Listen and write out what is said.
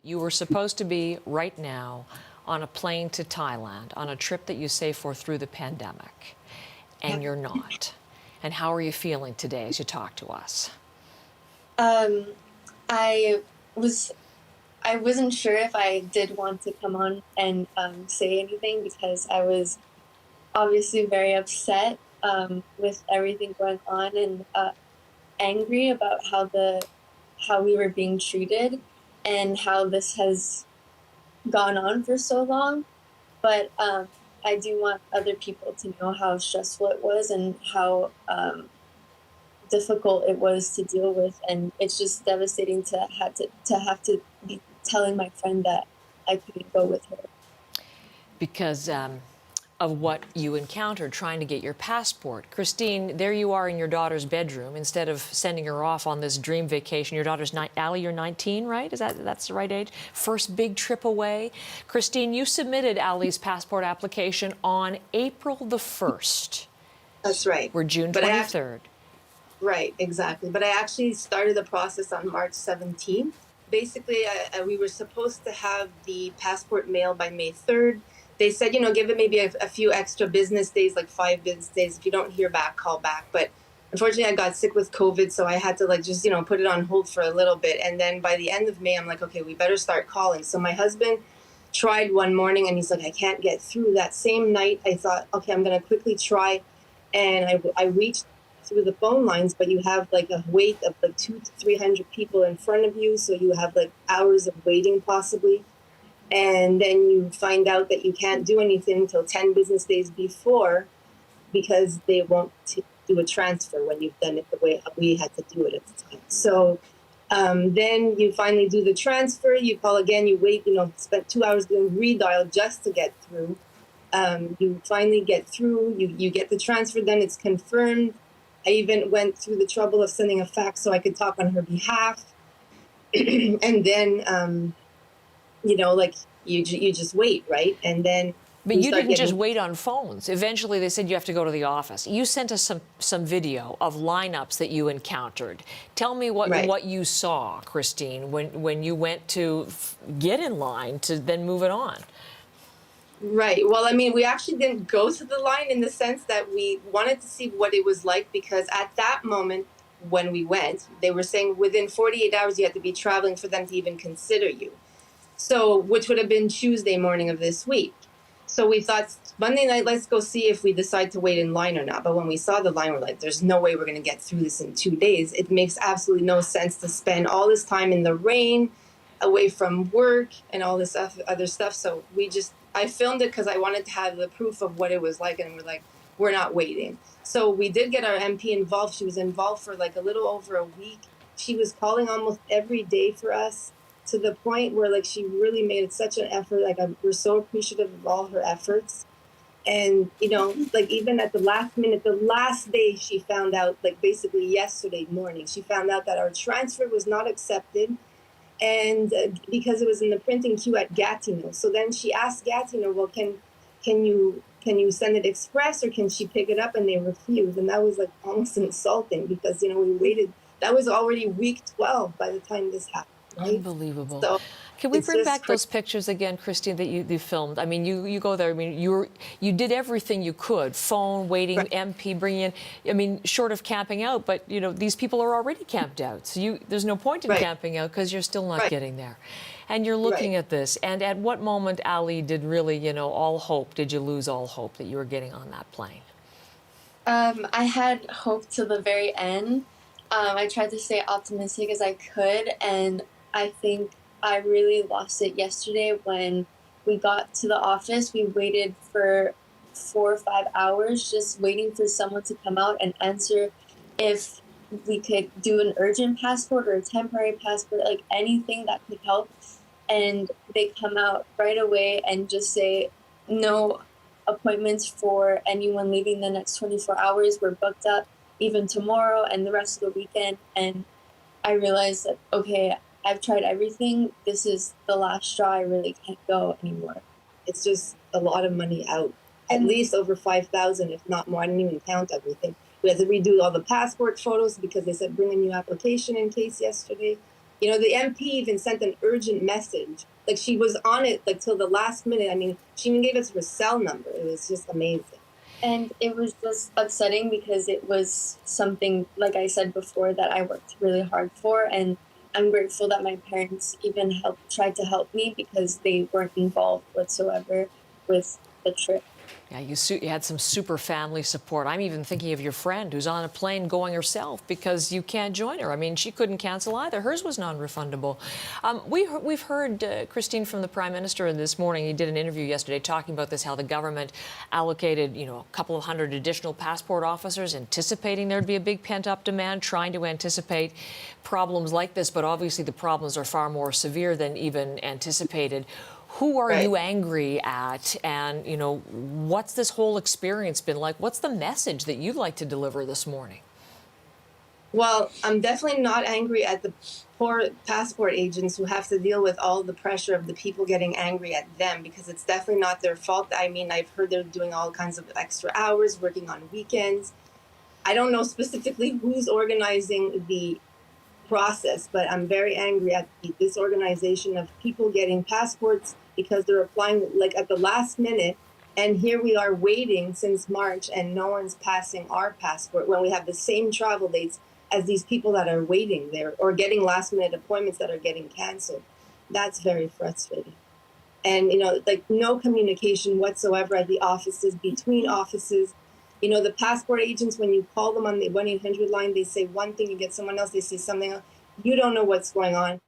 You were supposed to be right now on a plane to Thailand on a trip that you saved for through the pandemic, and you're not. And how are you feeling today as you talk to us? I wasn't sure if I did want to come on and say anything because I was obviously very upset with everything going on and angry about how we were being treated and how this has gone on for so long. But I do want other people to know how stressful it was and how difficult it was to deal with, and it's just devastating to have to be telling my friend that I couldn't go with her. Because of what you encountered trying to get your passport. Christine, there you are in your daughter's bedroom. Instead of sending her off on this dream vacation, your daughter's Aly, you're 19, right? That's the right age? First big trip away. Christine, you submitted Aly's passport application on April the 1st. That's right. We're June 23rd. Right, exactly. But I actually started the process on March 17th. Basically, we were supposed to have the passport mailed by May 3rd. They said, give it maybe a few extra business days, like 5 business days. If you don't hear back, call back. But unfortunately, I got sick with COVID, so I had to just put it on hold for a little bit. And then by the end of May, I'm like, okay, we better start calling. So my husband tried one morning, and he's like, I can't get through. That same night, I thought, okay, I'm going to quickly try. And I reached through the phone lines, but you have a wait of 200 to 300 people in front of you. So you have hours of waiting possibly. And then you find out that you can't do anything until 10 business days before because they won't do a transfer when you've done it the way we had to do it at the time. So then you finally do the transfer, you call again, you wait, spend 2 hours doing redial just to get through. You finally get through, you get the transfer, then it's confirmed. I even went through the trouble of sending a fax so I could talk on her behalf. And then, you just wait, right? And then but you didn't just wait on phones. Eventually, they said you have to go to the office. You sent us some video of lineups that you encountered. Tell me what you saw, Christine, when you went to get in line to then move it on. Right. Well, we actually didn't go to the line in the sense that we wanted to see what it was like, because at that moment when we went, they were saying within 48 hours you had to be traveling for them to even consider you. So, which would have been Tuesday morning of this week. So we thought Monday night, let's go see if we decide to wait in line or not. But when we saw the line, we're like, there's no way we're going to get through this in 2 days. It makes absolutely no sense to spend all this time in the rain, away from work and all this other stuff. So I filmed it because I wanted to have the proof of what it was like. And we're like, we're not waiting. So we did get our MP involved. She was involved for a little over a week. She was calling almost every day for us, to the point where she really made such an effort. We're so appreciative of all her efforts. And, even at the last minute, the last day, she found out, basically yesterday morning, she found out that our transfer was not accepted. And because it was in the printing queue at Gatineau. So then she asked Gatineau, well, can you send it express, or can she pick it up? And they refused. And that was almost insulting because, we waited. That was already week 12 by the time this happened. Right? Unbelievable. So can we bring back those pictures again, Christine, that you filmed? You go there. You did everything you could. Phone, waiting, right. MP, bringing in. Short of camping out, but these people are already camped out. So there's no point in camping out because you're still not getting there. And you're looking at this. And at what moment, Aly, did really, all hope? Did you lose all hope that you were getting on that plane? I had hope till the very end. I tried to stay optimistic as I could, and I think I really lost it yesterday when we got to the office. We waited for 4 or 5 hours just waiting for someone to come out and answer if we could do an urgent passport or a temporary passport, anything that could help. And they come out right away and just say, no appointments for anyone leaving the next 24 hours. We're booked up even tomorrow and the rest of the weekend. And I realized that, okay, I've tried everything. This is the last straw. I really can't go anymore. It's just a lot of money out, at least over 5,000, if not more. I didn't even count everything. We had to redo all the passport photos because they said bring a new application in case yesterday. You know, the MP even sent an urgent message. Like, she was on it like till the last minute. I mean, she even gave us her cell number. It was just amazing. And it was just upsetting because it was something, like I said before, that I worked really hard for. And I'm grateful that my parents even tried to help me because they weren't involved whatsoever with the trip. Yeah, you had some super family support. I'm even thinking of your friend who's on a plane going herself because you can't join her. I mean, she couldn't cancel either. Hers was non-refundable. We've heard, Christine, from the Prime Minister this morning. He did an interview yesterday talking about this, how the government allocated, a couple of hundred additional passport officers, anticipating there'd be a big pent-up demand, trying to anticipate problems like this. But obviously the problems are far more severe than even anticipated. Who are you angry at? And, what's this whole experience been like? What's the message that you'd like to deliver this morning? Well, I'm definitely not angry at the poor passport agents who have to deal with all the pressure of the people getting angry at them, because it's definitely not their fault. I mean, I've heard they're doing all kinds of extra hours, working on weekends. I don't know specifically who's organizing the process, but I'm very angry at this organization of people getting passports because they're applying like at the last minute, and here we are waiting since March and no one's passing our passport when we have the same travel dates as these people that are waiting there or getting last minute appointments that are getting canceled. That's very frustrating. And like no communication whatsoever at the offices, between offices. The passport agents, when you call them on the 1-800 line, they say one thing, you get someone else, they say something else. You don't know what's going on.